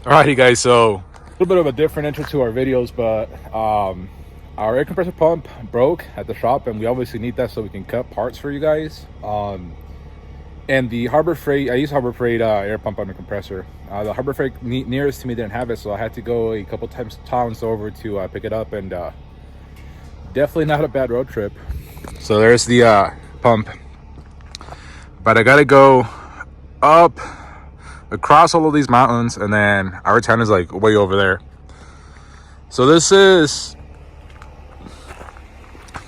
Alrighty guys, so a little bit of a different intro to our videos, but our air compressor pump broke at the shop and we obviously need that so we can cut parts for you guys. And the Harbor Freight, I use Harbor Freight air pump on the compressor. The Harbor Freight nearest to me didn't have it, so I had to go a couple towns over to pick it up, and definitely not a bad road trip. So there's the pump, but I gotta go up across all of these mountains, and then our town is like way over there. So this is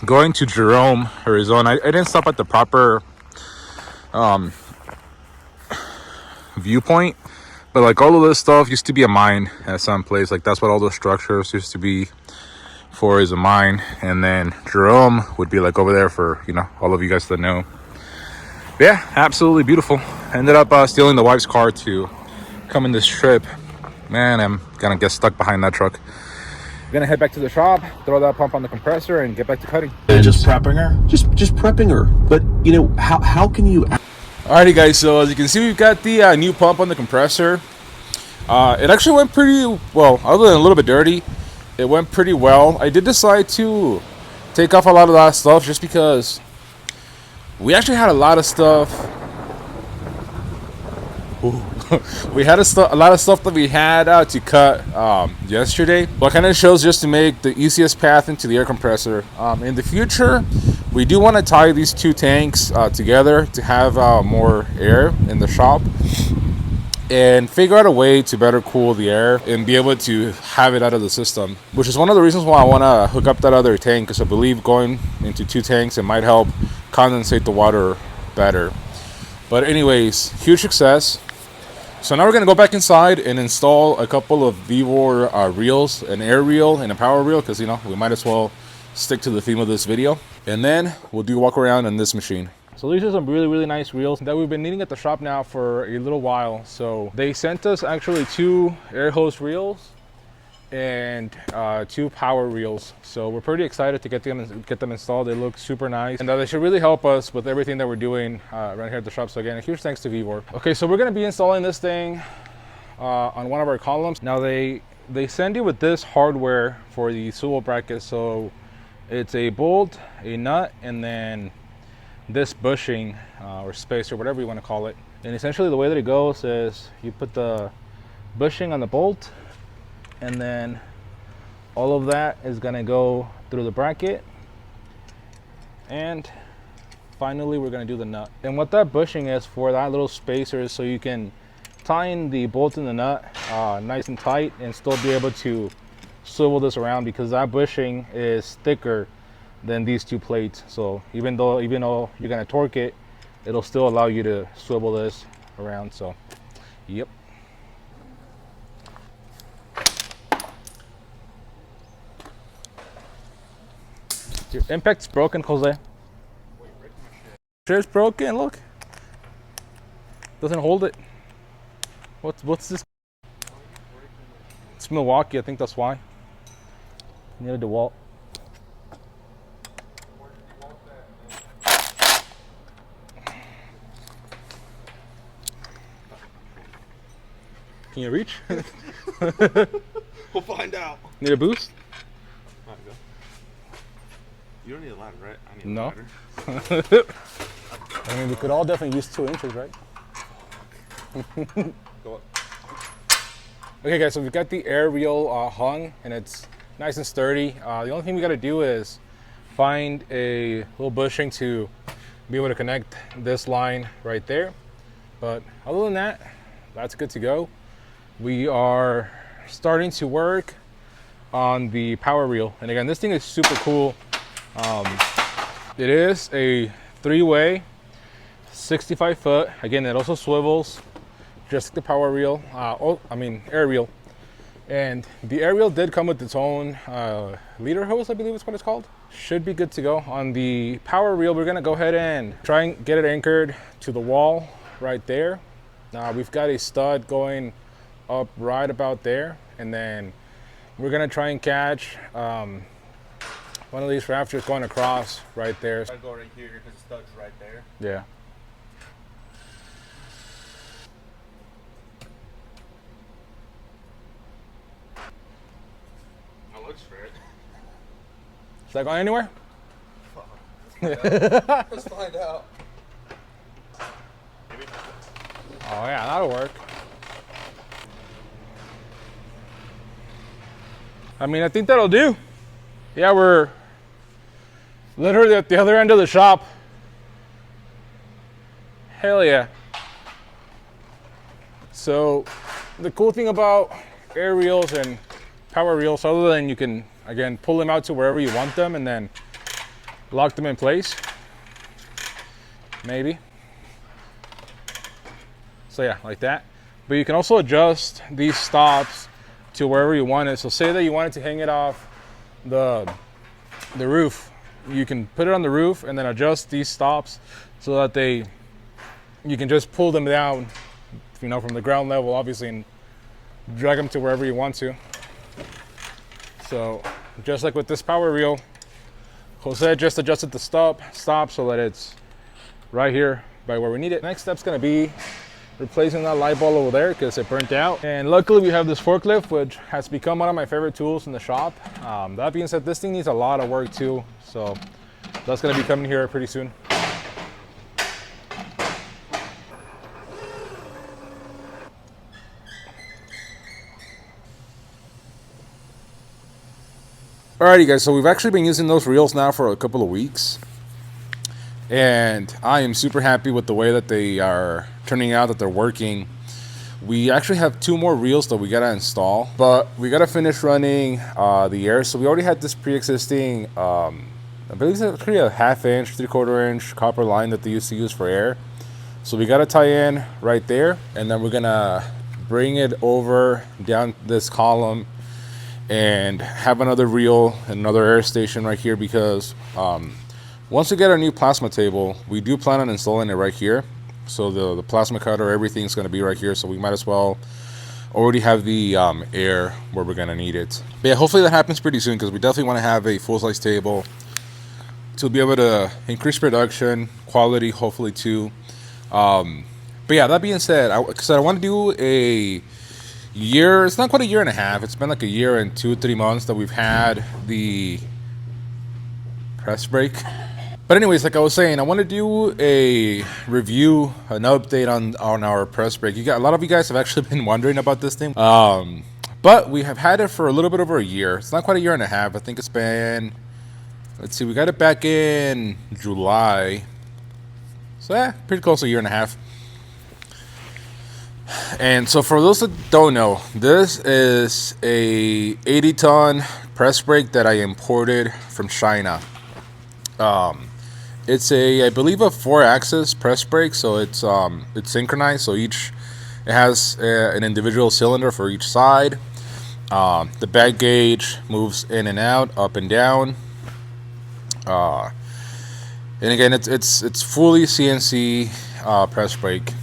going to Jerome, Arizona. I didn't stop at the proper viewpoint, but like all of this stuff used to be a mine at some place. Like that's what all those structures used to be for, is a mine. And then Jerome would be like over there for, you know, all of you guys that know. But yeah, absolutely beautiful. Ended up stealing the wife's car to come in this trip. Man, I'm gonna get stuck behind that truck. We're gonna head back to the shop, throw that pump on the compressor, and get back to cutting. Just prepping her, just prepping her. But you know, how can you? Alrighty guys, so as you can see, we've got the new pump on the compressor. It actually went pretty well, other than a little bit dirty. It went pretty well. I did decide to take off a lot of that stuff just because we actually had a lot of stuff. We had a lot of stuff that we had to cut yesterday. Well, it kind of shows just to make the easiest path into the air compressor. In the future, we do want to tie these two tanks together to have more air in the shop and figure out a way to better cool the air and be able to have it out of the system, which is one of the reasons why I want to hook up that other tank, because I believe going into two tanks, it might help condensate the water better. But anyways, huge success. So now we're going to go back inside and install a couple of Vevor reels, an air reel and a power reel, because, you know, we might as well stick to the theme of this video. And then we'll do a walk around in this machine. So these are some really nice reels that we've been needing at the shop now for a little while. So they sent us actually 2 air hose reels and 2 power reels. So we're pretty excited to get them installed. They look super nice, and they should really help us with everything that we're doing around here at the shop. So again, a huge thanks to Vevor. Okay, so we're going to be installing this thing on one of our columns. Now they send you with this hardware for the swivel bracket. So it's a bolt, a nut, and then this bushing or spacer, whatever you want to call it. And essentially the way that it goes is you put the bushing on the bolt, and then all of that is going to go through the bracket, and finally we're going to do the nut. And what that bushing is for, that little spacer, is so you can tie in the bolt and the nut nice and tight and still be able to swivel this around, because that bushing is thicker than these 2 plates. So even though you're going to torque it, it'll still allow you to swivel this around. So yep. Your impact's broken, Jose. Chair's broken, look. Doesn't hold it. What's this? It's Milwaukee, I think that's why. Near DeWalt. Can you reach? We'll find out. Need a boost? Alright, go. You don't need a ladder, right? I need No. a ladder. I mean, we could all definitely use 2 inches, right? Go up. Okay guys, so we've got the air reel hung, and it's nice and sturdy. The only thing we got to do is find a little bushing to be able to connect this line right there. But other than that, that's good to go. We are starting to work on the power reel, and again, this thing is super cool. It is a 3-way 65 foot. Again, it also swivels just like the power reel, air reel. And the air reel did come with its own leader hose, I believe is what it's called. Should be good to go. On the power reel, we're gonna go ahead and try and get it anchored to the wall right there. Now we've got a stud going up right about there, and then we're gonna try and catch one of these rafters going across right there. I'll go right here because the stud's right there. Yeah. looks straight. Is that going anywhere? Let's find out. Oh yeah, that'll work. I mean, I think that'll do. Yeah, we're literally at the other end of the shop. Hell yeah. So the cool thing about air reels and power reels, other than you can, again, pull them out to wherever you want them and then lock them in place, maybe. So yeah, like that. But you can also adjust these stops to wherever you want it. So say that you wanted to hang it off the roof. You can put it on the roof and then adjust these stops so that you can just pull them down, you know, from the ground level, obviously, and drag them to wherever you want to. So just like with this power reel, Jose just adjusted the stop so that it's right here by where we need it. Next step's gonna be replacing that light bulb over there because it burnt out. And luckily we have this forklift, which has become one of my favorite tools in the shop. That being said, this thing needs a lot of work too, so that's gonna be coming here pretty soon. Alrighty guys, so we've actually been using those reels now for a couple of weeks, and I am super happy with the way that they are turning out, that they're working. We actually have 2 more reels that we gotta install, but we gotta finish running the air. So we already had this pre-existing, I believe it's actually a 1/2 inch, 3/4 inch copper line that they used to use for air. So we gotta tie in right there, and then we're gonna bring it over down this column and have another reel and another air station right here, because once we get our new plasma table, we do plan on installing it right here. So the plasma cutter, everything's going to be right here, so we might as well already have the air where we're going to need it. But yeah, hopefully that happens pretty soon, because we definitely want to have a full-size table to be able to increase production, quality hopefully too. But yeah, that being said, I want to do a year, it's not quite a year and a half, it's been like a year and 2-3 months that we've had the press brake. But anyways, like I was saying, I want to do a review, an update on our press brake. A lot of you guys have actually been wondering about this thing, but we have had it for a little bit over a year. It's not quite a year and a half. I think it's been, let's see, we got it back in July, so yeah, pretty close to a year and a half. And so for those that don't know, this is a 80-ton press brake that I imported from China. It's I believe a 4-axis press brake, so it's synchronized. So it has an individual cylinder for each side. The bag gauge moves in and out, up and down. And again, it's fully CNC press brake.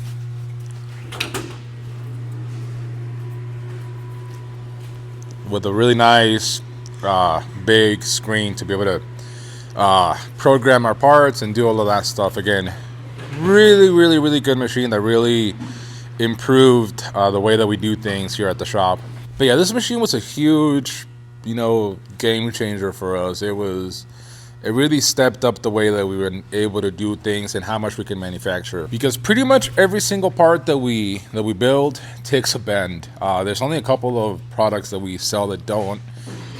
With a really nice big screen to be able to program our parts and do all of that stuff. Again, really good machine that really improved the way that we do things here at the shop. But yeah, this machine was a huge, game changer for us. It really stepped up the way that we were able to do things and how much we can manufacture. Because pretty much every single part that we build takes a bend. There's only a couple of products that we sell that don't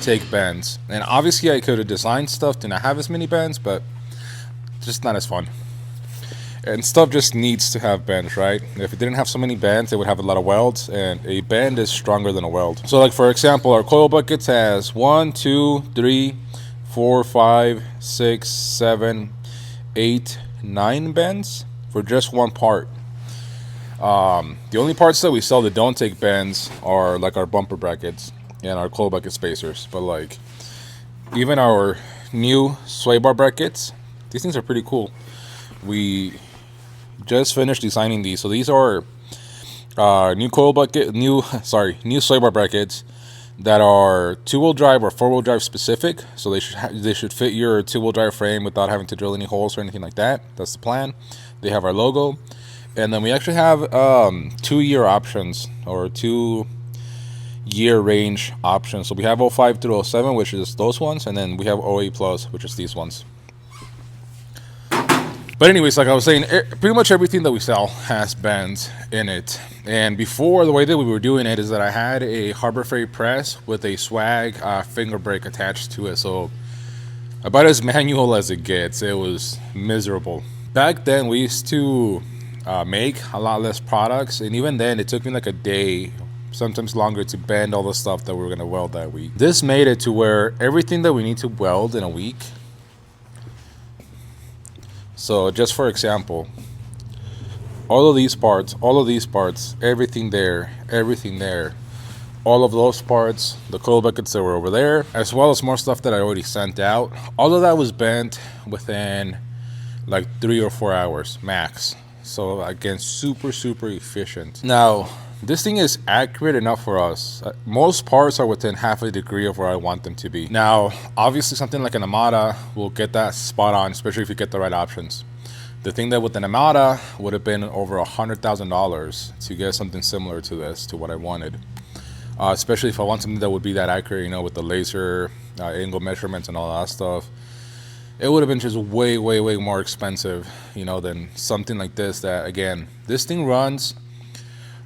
take bends. And obviously I could have designed stuff to not have as many bends, but just not as fun. And stuff just needs to have bends, right? If it didn't have so many bends, it would have a lot of welds, and a bend is stronger than a weld. So like for example, our coil buckets has 1, 2, 3, 4, 5, 6, 7, 8, 9 bends for just one part. The only parts that we sell that don't take bends are like our bumper brackets and our coil bucket spacers. But like even our new sway bar brackets, these things are pretty cool. We just finished designing these. So these are new sway bar brackets that are 2-wheel drive or 4-wheel drive specific. So they should fit your 2-wheel drive frame without having to drill any holes or anything like that. That's the plan. They have our logo, and then we actually have 2-year options, or 2 year range options. So we have 05 through 07, which is those ones, and then we have 08 plus, which is these ones. But anyways, like I was saying, pretty much everything that we sell has bends in it. And before, the way that we were doing it is that I had a Harbor Freight press with a swag finger brake attached to it. So about as manual as it gets. It was miserable. Back then, we used to make a lot less products, and even then, it took me like a day, sometimes longer, to bend all the stuff that we were gonna weld that week. This made it to where everything that we need to weld in a week. So just for example, all of these parts, everything there, all of those parts, the coil buckets that were over there, as well as more stuff that I already sent out, all of that was bent within like 3 or 4 hours max. So again, super efficient. Now, this thing is accurate enough for us. Most parts are within half a degree of where I want them to be. Now, obviously something like an Amada will get that spot on, especially if you get the right options. The thing that with an Amada would have been over $100,000 to get something similar to this, to what I wanted. Especially if I want something that would be that accurate, you know, with the laser angle measurements and all that stuff. It would have been just way more expensive, you know, than something like this. That, again, this thing runs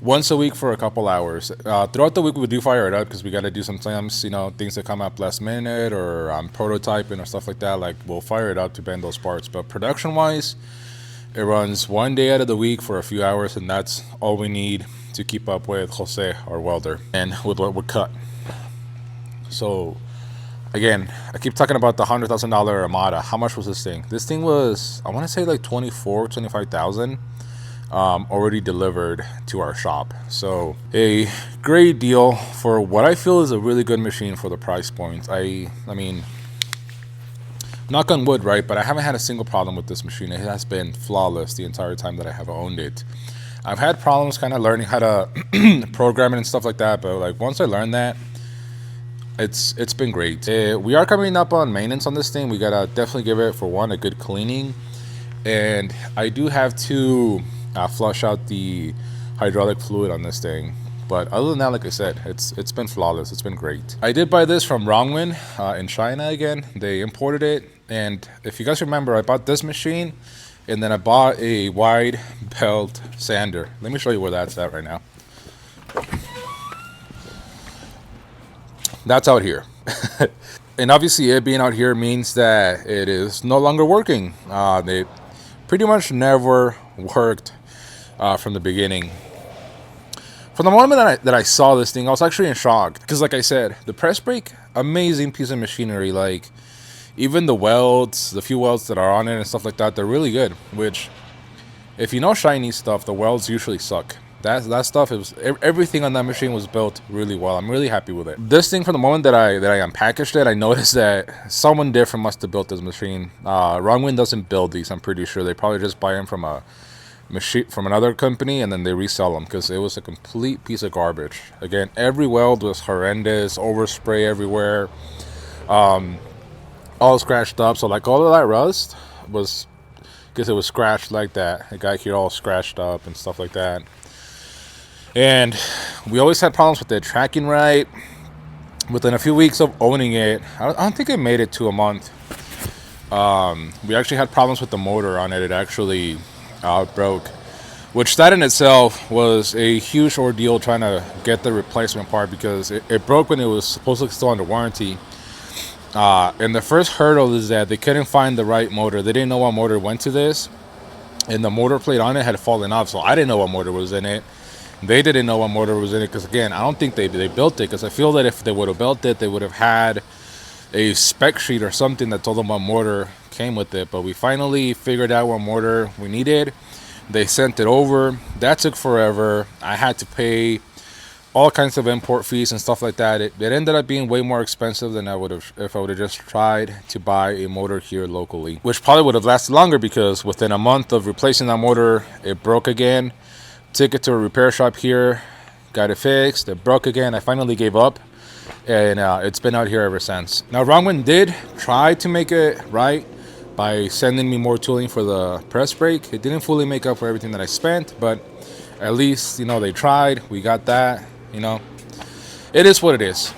once a week for a couple hours. Throughout the week, we do fire it up because we got to do sometimes, you know, things that come up last minute, or I'm prototyping or stuff like that. Like, we'll fire it up to bend those parts. But production-wise, it runs one day out of the week for a few hours, and that's all we need to keep up with Jose, our welder, and with what we cut. So, again, I keep talking about the $100,000 Armada. How much was this thing? This thing was, I want to say, like 25,000. Already delivered to our shop. So a great deal for what I feel is a really good machine for the price point. I mean, knock on wood, right? But I haven't had a single problem with this machine. It has been flawless the entire time that I have owned it. I've had problems kind of learning how to program it and stuff like that, but like once I learned that, it's been great. We are coming up on maintenance on this thing. We gotta definitely give it, for one, a good cleaning, and I do have to flush out the hydraulic fluid on this thing. But other than that, like I said, it's been flawless. It's been great. I did buy this from Rongwin in China again. They imported it, and if you guys remember, I bought this machine, and then I bought a wide belt sander. Let me show you where that's at right now. That's out here. And obviously it being out here means that it is no longer working. They pretty much never worked from the beginning. From the moment that I saw this thing, I was actually in shock. Because like I said, the press brake, amazing piece of machinery. Like, even the welds, the few welds that are on it and stuff like that, they're really good. Which, if you know shiny stuff, the welds usually suck. That stuff, everything on that machine was built really well. I'm really happy with it. This thing, from the moment that I unpackaged it, I noticed that someone different must have built this machine. Rongwin doesn't build these, I'm pretty sure. They probably just buy them from a machine from another company, and then they resell them, because it was a complete piece of garbage. Again, every weld was horrendous, overspray everywhere, all scratched up. So like all of that rust was because it was scratched like that. It got here all scratched up and stuff like that. And we always had problems with it tracking right. Within a few weeks of owning it, I don't think it made it to a month, we actually had problems with the motor on it. It actually broke, which that in itself was a huge ordeal, trying to get the replacement part, because it broke when it was supposedly still under warranty. And the first hurdle is that they couldn't find the right motor. They didn't know what motor went to this, and the motor plate on it had fallen off, so I didn't know what motor was in it. They didn't know what motor was in it, because again, I don't think they built it, because I feel that if they would have built it, they would have had a spec sheet or something that told them what motor came with it. But we finally figured out what motor we needed. They sent it over. That took forever. I had to pay all kinds of import fees and stuff like that. It ended up being way more expensive than I would have if I would have just tried to buy a motor here locally, which probably would have lasted longer, because within a month of replacing that motor, it broke again. Took it to a repair shop here, got it fixed. It broke again. I finally gave up, and it's been out here ever since. Now, Rongwin did try to make it right by sending me more tooling for the press brake. It didn't fully make up for everything that I spent, but at least, you know, they tried. We got that, you know. it is what it is.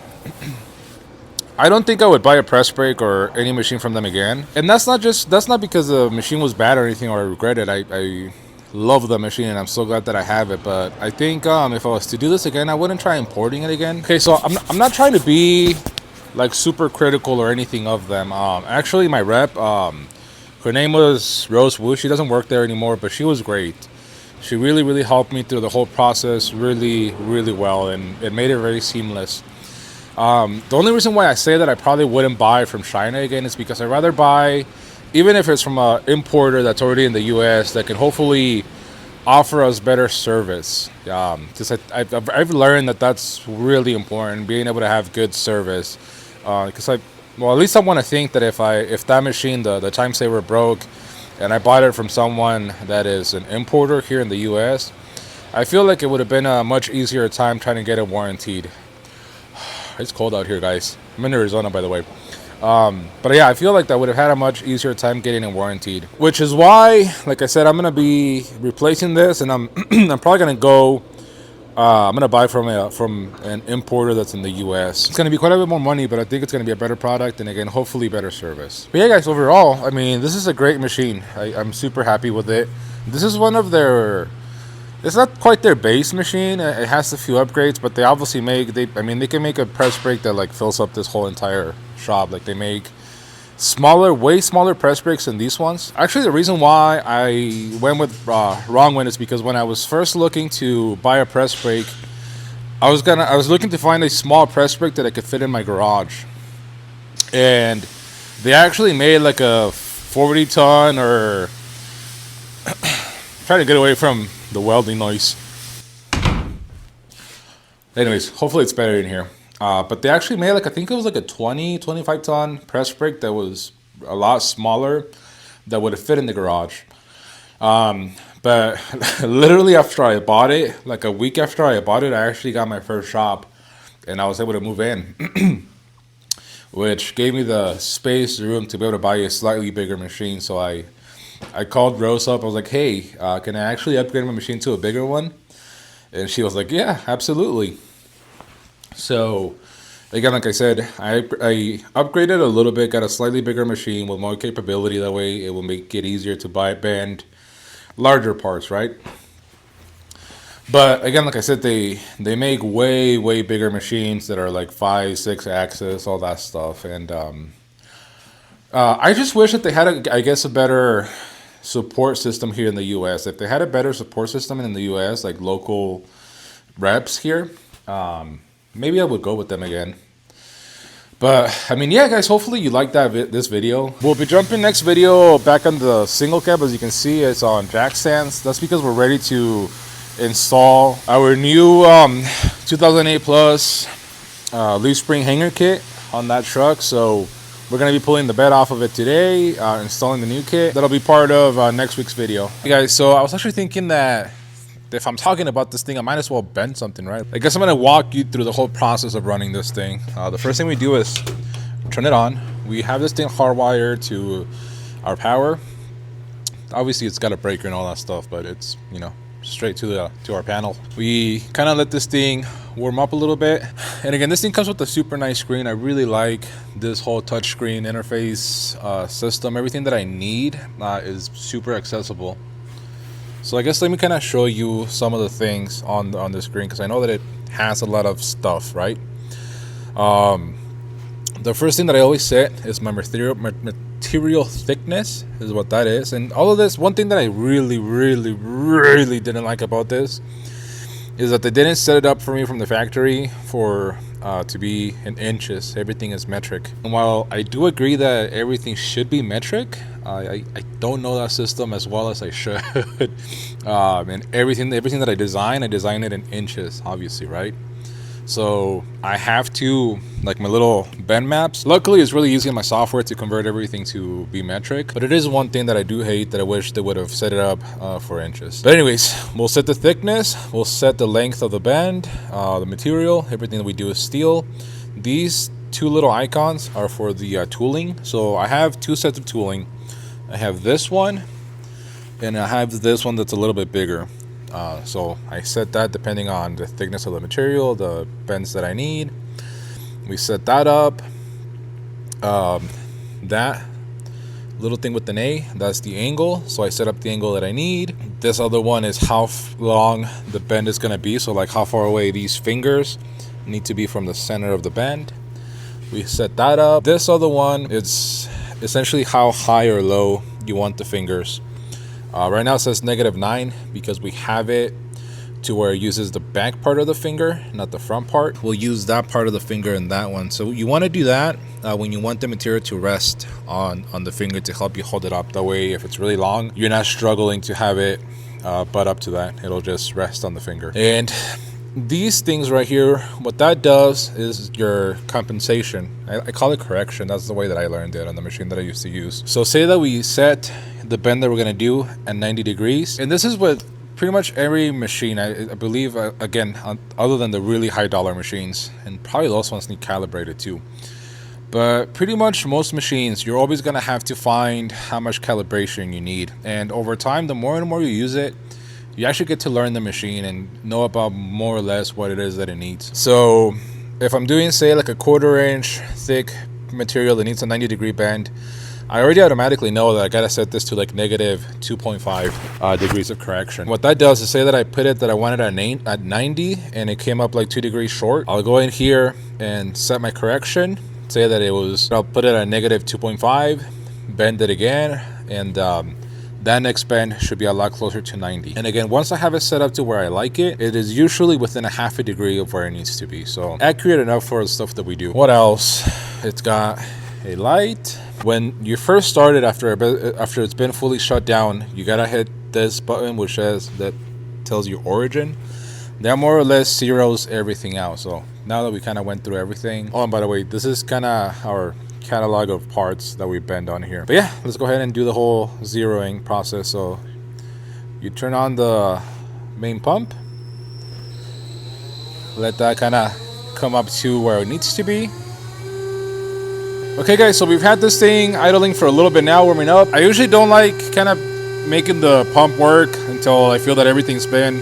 I don't think I would buy a press brake or any machine from them again. And that's not because the machine was bad or anything or I regret it. I love the machine and I'm so glad that I have it. But I think if I was to do this again, I wouldn't try importing it again. Okay, so I'm not trying to be like super critical or anything of them. Actually, my rep, her name was Rose Wu. She doesn't work there anymore, but she was great. She really, really helped me through the whole process really, really well, and it made it very seamless. The only reason why I say that I probably wouldn't buy from China again is because I'd rather buy, even if it's from an importer that's already in the U.S. that can hopefully offer us better service. Because I've learned that that's really important, being able to have good service. Because well, at least I want to think that if that machine, the time saver broke, and I bought it from someone that is an importer here in the U.S., I feel like it would have been a much easier time trying to get it warranted. It's cold out here, guys. I'm in Arizona, by the way. But yeah, I feel like that would have had a much easier time getting it warranted. Which is why, like I said, I'm gonna be replacing this, and I'm I'm probably gonna go. I'm gonna buy from an importer that's in the U.S. It's gonna be quite a bit more money, but I think it's gonna be a better product, and again, hopefully better service. But yeah, guys, overall, I mean, this is a great machine. I'm super happy with it. This is one of their. It's not quite their base machine. It has a few upgrades, but they obviously they can make a press brake that like fills up this whole entire shop. Like they make way smaller press brakes than these ones. Actually, the reason why I went with wrong one is because when I was first looking to buy a press brake, I was looking to find a small press brake that I could fit in my garage, and they actually made like a 40-ton or try to get away from the welding noise. Anyways, hopefully it's better in here. But they actually made I think it was like a 25-ton press brake that was a lot smaller that would have fit in the garage. But literally after I bought it, like a week after I bought it, I actually got my first shop and I was able to move in. Which gave me the space, the room to be able to buy a slightly bigger machine. So I called Rose up. I was like, hey, can I actually upgrade my machine to a bigger one? And she was like, yeah, absolutely. So, again, like I said, I upgraded a little bit, got a slightly bigger machine with more capability. That way it will make it easier to bend larger parts, right? But, again, like I said, they make way, way bigger machines that are like 5, 6 axis, all that stuff. And I just wish that they had, a better support system here in the U.S. If they had a better support system in the U.S., like local reps here, maybe I would go with them again. But I mean, yeah, guys, hopefully you liked this video. We'll be jumping next video back on the single cab. As you can see, it's on jack stands. That's because we're ready to install our new 2008 Plus leaf spring hanger kit on that truck. So we're going to be pulling the bed off of it today, installing the new kit. That'll be part of next week's video. Hey guys, so I was actually thinking that if I'm talking about this thing, I might as well bend something, right? I guess I'm going to walk you through the whole process of running this thing. The first thing we do is turn it on. We have this thing hardwired to our power. Obviously, it's got a breaker and all that stuff, but it's, straight to our panel. We kind of let this thing warm up a little bit. And again, this thing comes with a super nice screen. I really like this whole touchscreen interface system. Everything that I need is super accessible. So I guess let me kind of show you some of the things on the screen, because I know that it has a lot of stuff, right? The first thing that I always set is my material thickness, is what that is. And all of this, one thing that I really, really, really didn't like about this is that they didn't set it up for me from the factory to be in inches. Everything is metric. And while I do agree that everything should be metric, I don't know that system as well as I should. And everything that I design it in inches, obviously, right? So I have to, like my little bend maps. Luckily, it's really easy in my software to convert everything to be metric. But it is one thing that I do hate, that I wish they would have set it up for inches. But anyways, we'll set the thickness. We'll set the length of the bend, the material. Everything that we do is steel. These two little icons are for the tooling. So I have two sets of tooling. I have this one, and I have this one that's a little bit bigger. So I set that depending on the thickness of the material, the bends that I need. We set that up. That little thing with an A, that's the angle. So I set up the angle that I need. This other one is how long the bend is going to be. So like how far away these fingers need to be from the center of the bend. We set that up. This other one, it's essentially how high or low you want the fingers. Right now it says -9 because we have it to where it uses the back part of the finger, not the front part. We'll use that part of the finger in that one. So you want to do that when you want the material to rest on the finger to help you hold it up. That way, if it's really long, you're not struggling to have it butt up to that. It'll just rest on the finger. And these things right here, what that does is your compensation. I call it correction. That's the way that I learned it on the machine that I used to use. So say that we set the bend that we're going to do at 90 degrees. And this is what pretty much every machine, I believe, again, other than the really high dollar machines, and probably those ones need calibrated too. But pretty much most machines, you're always going to have to find how much calibration you need. And over time, the more and more you use it, you actually get to learn the machine and know about more or less what it is that it needs. So if I'm doing, say, like a 1/4 inch thick material that needs a 90-degree bend, I already automatically know that I gotta set this to like -2.5 degrees of correction. What that does is say that I put it that I wanted at 90 and it came up like 2 degrees short. I'll go in here and set my correction. Say that I'll put it at -2.5, bend it again, and that next bend should be a lot closer to 90. And again, once I have it set up to where I like it, it is usually within a 1/2 degree of where it needs to be. So accurate enough for the stuff that we do. What else? It's got a light. When you first started, after it's been fully shut down, you gotta hit this button which tells you origin. That more or less zeroes everything out. So now that we kind of went through everything. Oh, and by the way, this is kind of our catalog of parts that we bend on here. But yeah, let's go ahead and do the whole zeroing process. So you turn on the main pump, let that kind of come up to where it needs to be. Okay guys, so we've had this thing idling for a little bit now, warming up. I usually don't like kind of making the pump work until I feel that everything's been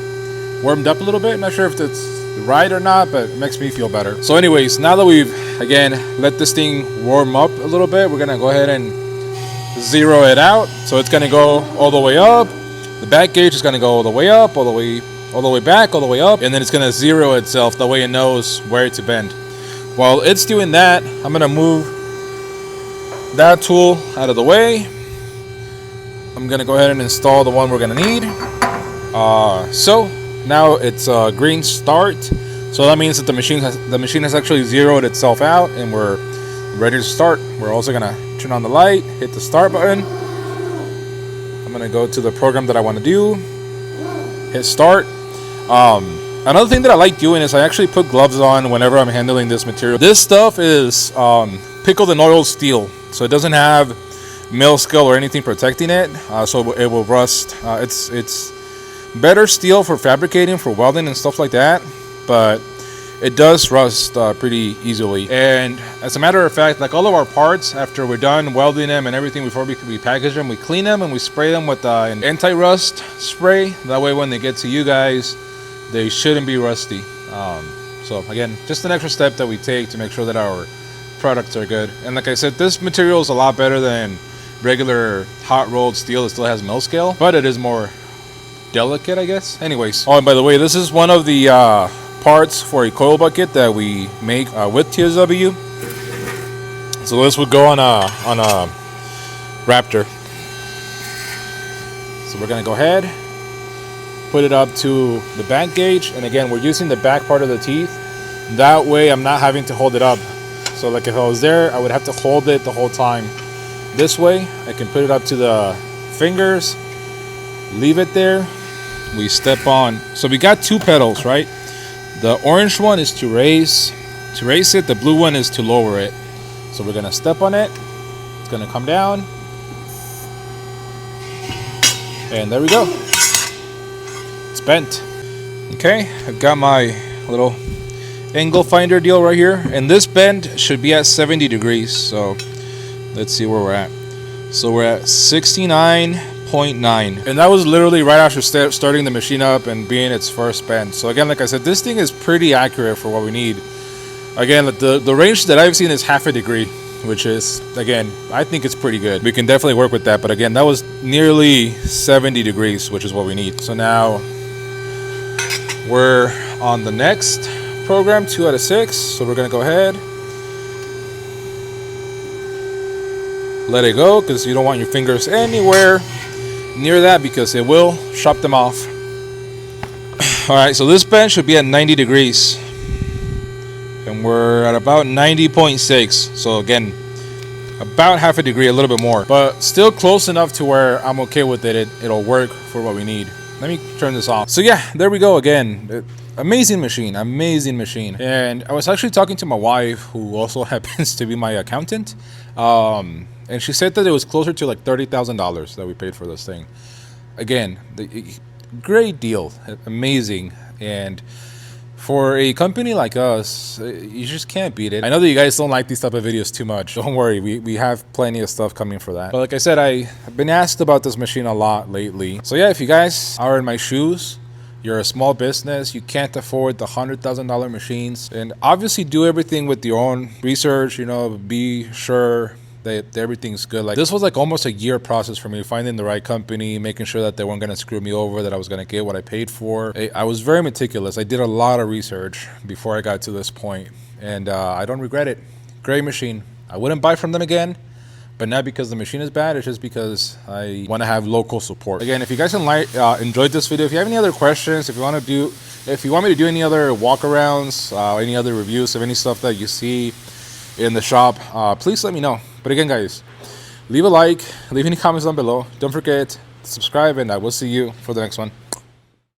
warmed up a little bit. I'm not sure if that's right or not, but it makes me feel better. So anyways, now that we've, again, let this thing warm up a little bit, we're gonna go ahead and zero it out. So it's gonna go all the way up. The back gauge is gonna go all the way up, all the way back, all the way up, and then it's gonna zero itself. That way it knows where to bend. While it's doing that, I'm gonna move that tool out of the way. I'm gonna go ahead and install the one we're gonna need. So now it's a green start, so that means that the machine has actually zeroed itself out and we're ready to start. We're also gonna turn on the light, hit the start button. I'm gonna go to the program that I want to do, hit start. Another thing that I like doing is I actually put gloves on whenever I'm handling this material. This stuff is pickled and oiled steel, so it doesn't have mill scale or anything protecting it, so it will rust. It's better steel for fabricating, for welding and stuff like that, but it does rust pretty easily. And as a matter of fact, like all of our parts, after we're done welding them and everything, before we package them, we clean them and we spray them with an anti-rust spray. That way when they get to you guys, they shouldn't be rusty. So again, just an extra step that we take to make sure that our products are good. And like I said, this material is a lot better than regular hot rolled steel. It still has mill scale, but it is more delicate, I guess. Anyways, oh, and by the way, this is one of the parts for a coil bucket that we make with TSW. So this would go on a Raptor. So we're gonna go ahead, put it up to the back gauge, and again, we're using the back part of the teeth. That way I'm not having to hold it up. So like if I was there, I would have to hold it the whole time. This way, I can put it up to the fingers, leave it there. We step on. So we got two pedals, right? The orange one is to raise it. The blue one is to lower it. So we're gonna step on it. It's gonna come down. And there we go. It's bent. Okay, I've got my little angle finder deal right here, and this bend should be at 70 degrees. So let's see where we're at. So we're at 69 9.9, and that was literally right after starting the machine up and being its first bend. So again, like I said, this thing is pretty accurate for what we need. Again, the range that I've seen is half a degree, which is, again, I think it's pretty good. We can definitely work with that, but again, that was nearly 70 degrees, which is what we need. So now we're on the next program, 2 out of 6. So we're gonna go ahead, let it go, because you don't want your fingers anywhere near that because it will chop them off. All right, so this bend should be at 90 degrees. And we're at about 90.6. So again, about half a degree, a little bit more, but still close enough to where I'm okay with it. It'll work for what we need. Let me turn this off. So yeah, there we go again. Amazing machine, amazing machine. And I was actually talking to my wife, who also happens to be my accountant. And she said that it was closer to like $30,000 that we paid for this thing. Again, great deal, amazing. And for a company like us, you just can't beat it. I know that you guys don't like these type of videos too much. Don't worry, we have plenty of stuff coming for that. But like I said, I've been asked about this machine a lot lately. So yeah, if you guys are in my shoes, you're a small business, you can't afford the $100,000 machines, and obviously do everything with your own research, you know, be sure that everything's good. Like, this was like almost a year process for me, finding the right company, making sure that they weren't going to screw me over, that I was going to get what I paid for. I was very meticulous. I did a lot of research before I got to this point, and I don't regret it. Great machine. I wouldn't buy from them again, but not because the machine is bad. It's just because I want to have local support. Again, if you guys enjoyed this video, if you have any other questions, if you want me to do any other walkarounds, any other reviews of any stuff that you see in the shop, please let me know. But again, guys, leave a like, leave any comments down below. Don't forget to subscribe, and I will see you for the next one.